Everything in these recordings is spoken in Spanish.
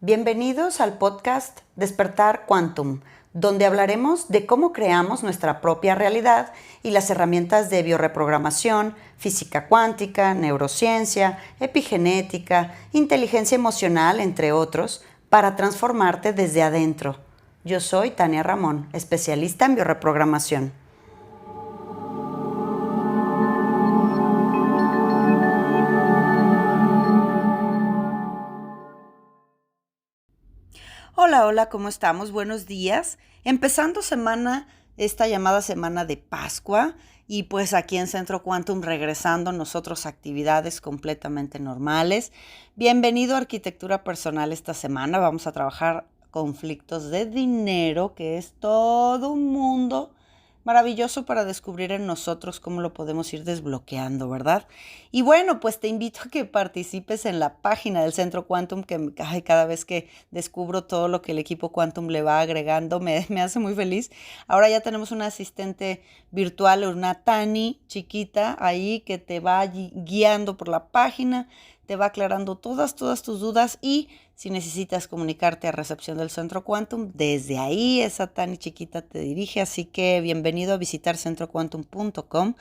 Bienvenidos al podcast Despertar Quantum, donde hablaremos de cómo creamos nuestra propia realidad y las herramientas de bioreprogramación, física cuántica, neurociencia, epigenética, inteligencia emocional, entre otros, para transformarte desde adentro. Yo soy Tania Ramón, especialista en bioreprogramación. Hola, ¿cómo estamos? Buenos días. Empezando esta llamada semana de Pascua, y pues aquí en Centro Quantum regresando nosotros a actividades completamente normales. Bienvenido a Arquitectura Personal esta semana. Vamos a trabajar conflictos de dinero, que es todo un mundo maravilloso para descubrir en nosotros cómo lo podemos ir desbloqueando, ¿verdad? Y bueno, pues te invito a que participes en la página del Centro Quantum, que cada vez que descubro todo lo que el equipo Quantum le va agregando, me hace muy feliz. Ahora ya tenemos una asistente virtual, una Tani chiquita ahí que te va guiando por la página, te va aclarando todas tus dudas, y si necesitas comunicarte a recepción del Centro Quantum, desde ahí esa Tani chiquita te dirige, así que bienvenido a visitar centroquantum.com.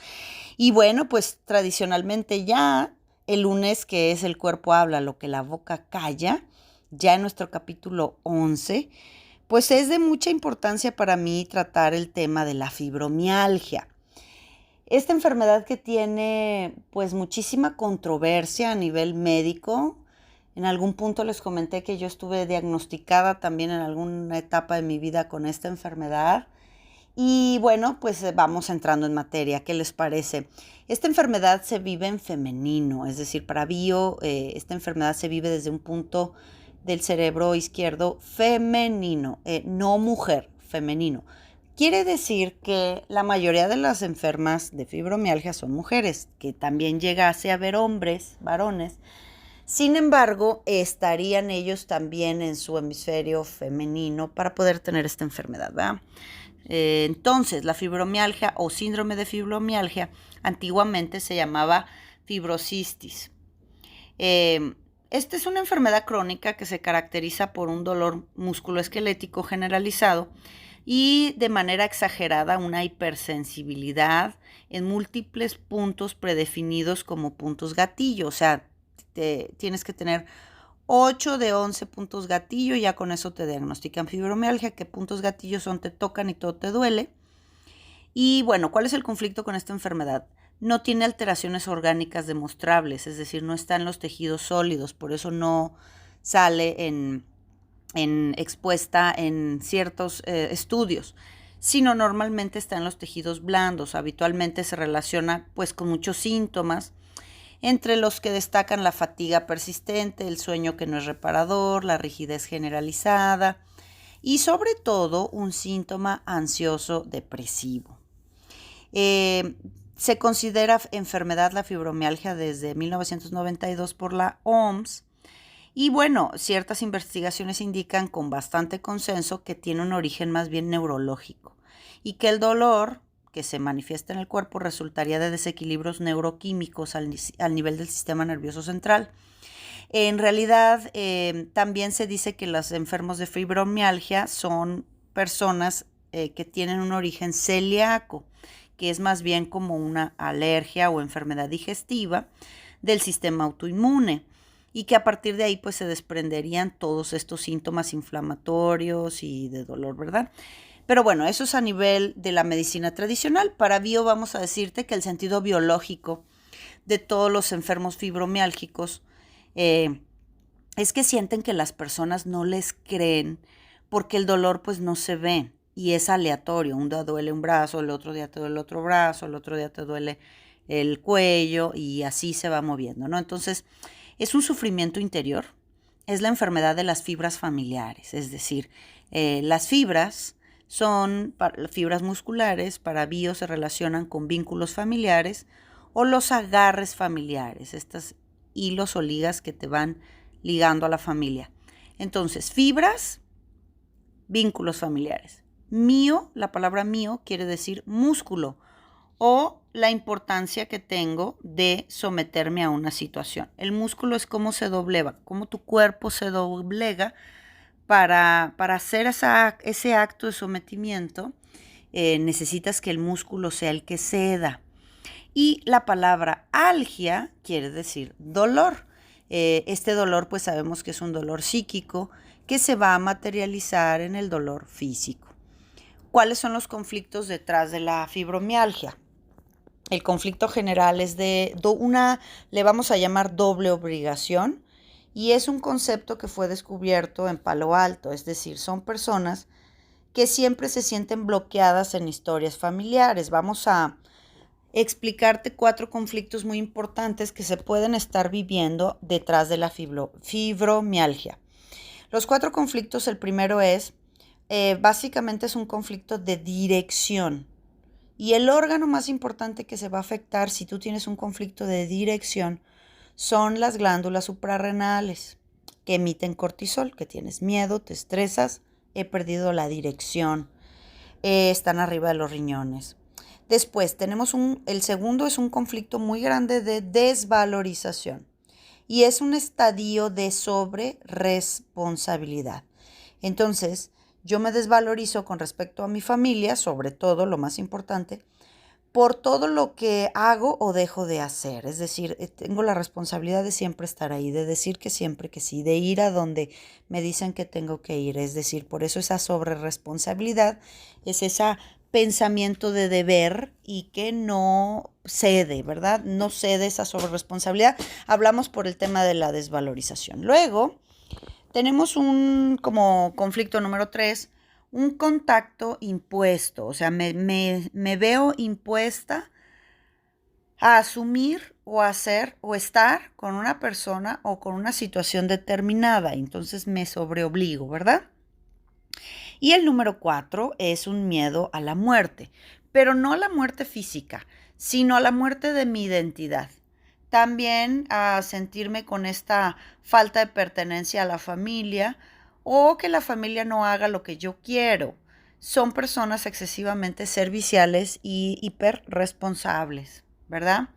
Y bueno, pues tradicionalmente ya el lunes, que es El cuerpo habla, lo que la boca calla, ya en nuestro capítulo 11, pues es de mucha importancia para mí tratar el tema de la fibromialgia. Esta enfermedad que tiene pues muchísima controversia a nivel médico. En algún punto les comenté que yo estuve diagnosticada también en alguna etapa de mi vida con esta enfermedad. Y bueno, pues vamos entrando en materia. ¿Qué les parece? Esta enfermedad se vive en femenino, es decir, para esta enfermedad se vive desde un punto del cerebro izquierdo femenino, no mujer, femenino. Quiere decir que la mayoría de las enfermas de fibromialgia son mujeres, que también llegase a haber hombres, varones. Sin embargo, estarían ellos también en su hemisferio femenino para poder tener esta enfermedad, ¿verdad? Entonces, la fibromialgia o síndrome de fibromialgia antiguamente se llamaba fibrocistis. Esta es una enfermedad crónica que se caracteriza por un dolor musculoesquelético generalizado y de manera exagerada una hipersensibilidad en múltiples puntos predefinidos como puntos gatillo. O sea, tienes que tener 8 de 11 puntos gatillo, ya con eso te diagnostican fibromialgia, que puntos gatillo son te tocan y todo te duele. Y bueno, ¿cuál es el conflicto con esta enfermedad? No tiene alteraciones orgánicas demostrables, es decir, no está en los tejidos sólidos, por eso no sale expuesta en ciertos estudios, sino normalmente está en los tejidos blandos. Habitualmente se relaciona pues con muchos síntomas, entre los que destacan la fatiga persistente, el sueño que no es reparador, la rigidez generalizada y sobre todo un síntoma ansioso depresivo. Se considera enfermedad la fibromialgia desde 1992 por la OMS. Y bueno, ciertas investigaciones indican con bastante consenso que tiene un origen más bien neurológico y que el dolor que se manifiesta en el cuerpo resultaría de desequilibrios neuroquímicos al nivel del sistema nervioso central. En realidad, también se dice que los enfermos de fibromialgia son personas que tienen un origen celíaco, que es más bien como una alergia o enfermedad digestiva del sistema autoinmune, y que a partir de ahí pues se desprenderían todos estos síntomas inflamatorios y de dolor, ¿verdad? Pero bueno, eso es a nivel de la medicina tradicional. Para bio vamos a decirte que el sentido biológico de todos los enfermos fibromiálgicos es que sienten que las personas no les creen porque el dolor pues no se ve y es aleatorio. Un día duele un brazo, el otro día te duele el otro brazo, el otro día te duele el cuello y así se va moviendo, ¿no? Entonces, es un sufrimiento interior, es la enfermedad de las fibras familiares, es decir, las fibras son fibras musculares, para bio se relacionan con vínculos familiares o los agarres familiares, estos hilos o ligas que te van ligando a la familia. Entonces, fibras, vínculos familiares. Mío, la palabra mío quiere decir músculo o la importancia que tengo de someterme a una situación. El músculo es cómo se doblega, cómo tu cuerpo se doblega para hacer ese acto de sometimiento. Necesitas que el músculo sea el que ceda. Y la palabra algia quiere decir dolor. Este dolor pues sabemos que es un dolor psíquico que se va a materializar en el dolor físico. ¿Cuáles son los conflictos detrás de la fibromialgia? El conflicto general es le vamos a llamar doble obligación, y es un concepto que fue descubierto en Palo Alto, es decir, son personas que siempre se sienten bloqueadas en historias familiares. Vamos a explicarte 4 conflictos muy importantes que se pueden estar viviendo detrás de la fibromialgia. Los 4 conflictos, el primero es, básicamente es un conflicto de dirección. Y el órgano más importante que se va a afectar si tú tienes un conflicto de dirección son las glándulas suprarrenales que emiten cortisol, que tienes miedo, te estresas, he perdido la dirección, están arriba de los riñones. Después tenemos el segundo es un conflicto muy grande de desvalorización y es un estadio de sobreresponsabilidad. Entonces, yo me desvalorizo con respecto a mi familia, sobre todo, lo más importante, por todo lo que hago o dejo de hacer. Es decir, tengo la responsabilidad de siempre estar ahí, de decir que siempre que sí, de ir a donde me dicen que tengo que ir. Es decir, por eso esa sobreresponsabilidad es ese pensamiento de deber y que no cede, ¿verdad? No cede esa sobreresponsabilidad. Hablamos por el tema de la desvalorización. Luego, tenemos como conflicto número 3, un contacto impuesto. O sea, me veo impuesta a asumir o hacer o estar con una persona o con una situación determinada. Entonces me sobreobligo, ¿verdad? Y el número 4 es un miedo a la muerte, pero no a la muerte física, sino a la muerte de mi identidad. También a sentirme con esta falta de pertenencia a la familia o que la familia no haga lo que yo quiero. Son personas excesivamente serviciales y hiperresponsables, ¿verdad?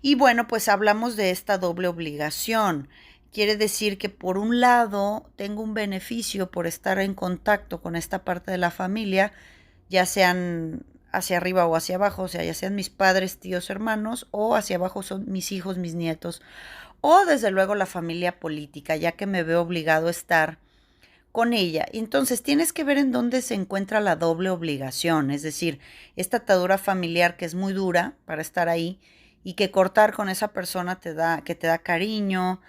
Y bueno, pues hablamos de esta doble obligación. Quiere decir que por un lado tengo un beneficio por estar en contacto con esta parte de la familia, ya sean hacia arriba o hacia abajo, o sea, ya sean mis padres, tíos, hermanos, o hacia abajo son mis hijos, mis nietos, o desde luego la familia política, ya que me veo obligado a estar con ella. Entonces tienes que ver en dónde se encuentra la doble obligación, es decir, esta atadura familiar que es muy dura para estar ahí y que cortar con esa persona que te da cariño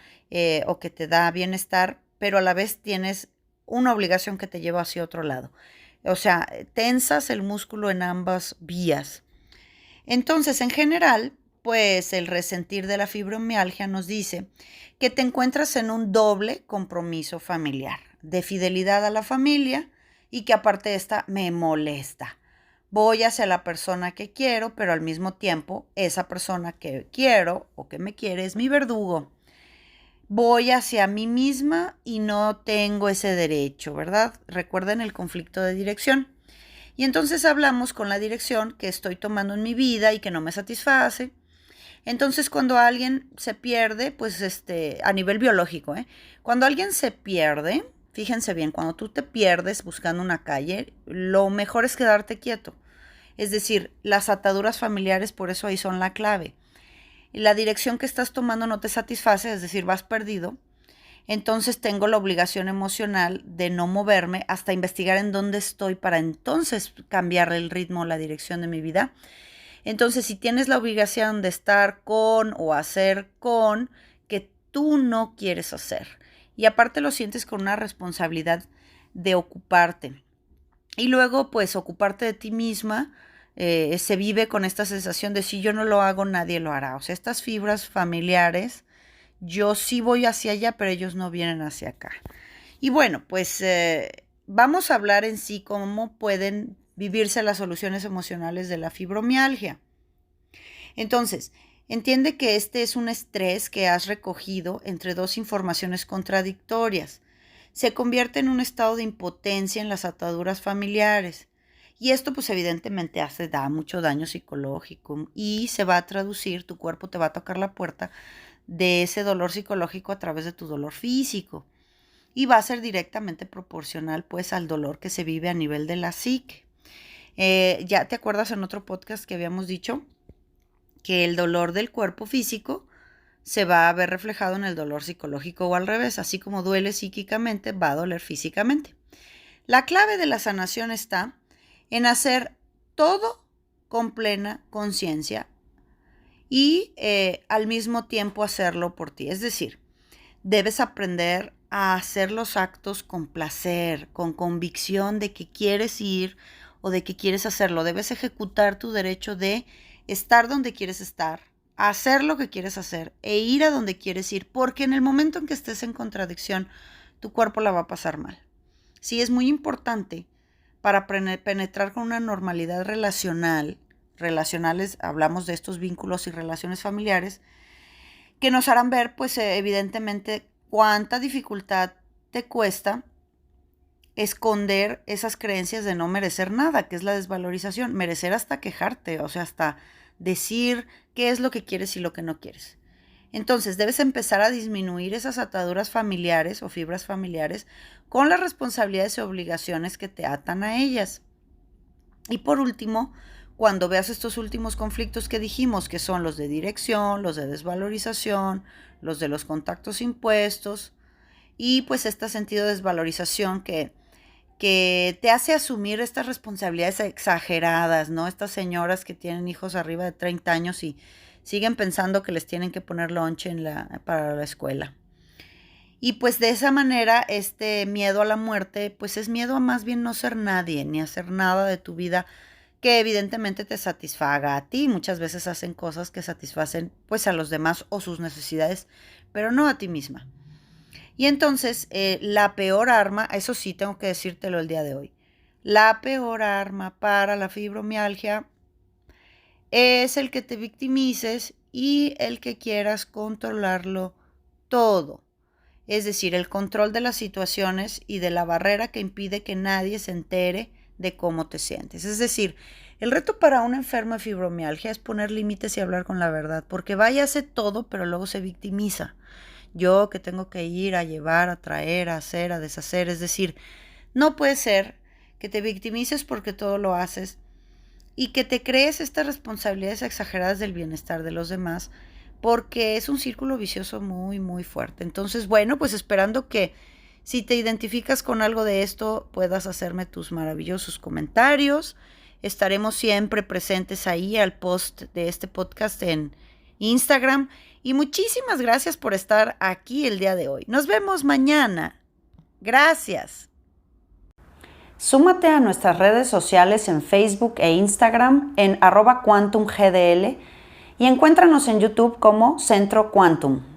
o que te da bienestar, pero a la vez tienes una obligación que te lleva hacia otro lado. O sea, tensas el músculo en ambas vías. Entonces, en general, pues el resentir de la fibromialgia nos dice que te encuentras en un doble compromiso familiar, de fidelidad a la familia y que aparte de esta me molesta. Voy hacia la persona que quiero, pero al mismo tiempo esa persona que quiero o que me quiere es mi verdugo. Voy hacia mí misma y no tengo ese derecho, ¿verdad? Recuerden el conflicto de dirección. Y entonces hablamos con la dirección que estoy tomando en mi vida y que no me satisface. Entonces cuando alguien se pierde, pues a nivel biológico, cuando alguien se pierde, fíjense bien, cuando tú te pierdes buscando una calle, lo mejor es quedarte quieto. Es decir, las ataduras familiares por eso ahí son la clave. La dirección que estás tomando no te satisface, es decir, vas perdido. Entonces tengo la obligación emocional de no moverme hasta investigar en dónde estoy para entonces cambiar el ritmo, la dirección de mi vida. Entonces, si tienes la obligación de estar con o hacer con que tú no quieres hacer y aparte lo sientes con una responsabilidad de ocuparte y luego pues ocuparte de ti misma, se vive con esta sensación de si yo no lo hago, nadie lo hará. O sea, estas fibras familiares, yo sí voy hacia allá, pero ellos no vienen hacia acá. Y bueno, pues vamos a hablar en sí cómo pueden vivirse las soluciones emocionales de la fibromialgia. Entonces, entiende que este es un estrés que has recogido entre dos informaciones contradictorias. Se convierte en un estado de impotencia en las ataduras familiares Y esto pues evidentemente da mucho daño psicológico y se va a traducir, tu cuerpo te va a tocar la puerta de ese dolor psicológico a través de tu dolor físico y va a ser directamente proporcional pues al dolor que se vive a nivel de la psique. Ya te acuerdas en otro podcast que habíamos dicho que el dolor del cuerpo físico se va a ver reflejado en el dolor psicológico o al revés, así como duele psíquicamente, va a doler físicamente. La clave de la sanación está en hacer todo con plena conciencia y al mismo tiempo hacerlo por ti. Es decir, debes aprender a hacer los actos con placer, con convicción de que quieres ir o de que quieres hacerlo. Debes ejecutar tu derecho de estar donde quieres estar, hacer lo que quieres hacer e ir a donde quieres ir, porque en el momento en que estés en contradicción, tu cuerpo la va a pasar mal. Sí, es muy importante para penetrar con una normalidad relacional. Relacionales, hablamos de estos vínculos y relaciones familiares, que nos harán ver, pues evidentemente, cuánta dificultad te cuesta esconder esas creencias de no merecer nada, que es la desvalorización. Merecer hasta quejarte, o sea, hasta decir qué es lo que quieres y lo que no quieres. Entonces, debes empezar a disminuir esas ataduras familiares o fibras familiares con las responsabilidades y obligaciones que te atan a ellas. Y por último, cuando veas estos últimos conflictos que dijimos, que son los de dirección, los de desvalorización, los de los contactos impuestos, y pues este sentido de desvalorización que te hace asumir estas responsabilidades exageradas, ¿no? Estas señoras que tienen hijos arriba de 30 años y siguen pensando que les tienen que poner lonche para la escuela. Y pues de esa manera este miedo a la muerte pues es miedo a más bien no ser nadie, ni hacer nada de tu vida que evidentemente te satisfaga a ti. Muchas veces hacen cosas que satisfacen pues a los demás o sus necesidades, pero no a ti misma. Y entonces la peor arma, eso sí tengo que decírtelo el día de hoy, la peor arma para la fibromialgia es el que te victimices y el que quieras controlarlo todo. Es decir, el control de las situaciones y de la barrera que impide que nadie se entere de cómo te sientes. Es decir, el reto para un enfermo de fibromialgia es poner límites y hablar con la verdad, porque vaya, hace todo, pero luego se victimiza. Yo que tengo que ir a llevar, a traer, a hacer, a deshacer. Es decir, no puede ser que te victimices porque todo lo haces y que te crees estas responsabilidades exageradas del bienestar de los demás, porque es un círculo vicioso muy, muy fuerte. Entonces, bueno, pues esperando que si te identificas con algo de esto, puedas hacerme tus maravillosos comentarios. Estaremos siempre presentes ahí al post de este podcast en Instagram. Y muchísimas gracias por estar aquí el día de hoy. Nos vemos mañana. Gracias. Súmate a nuestras redes sociales en Facebook e Instagram en @quantumgdl y encuéntranos en YouTube como Centro Quantum.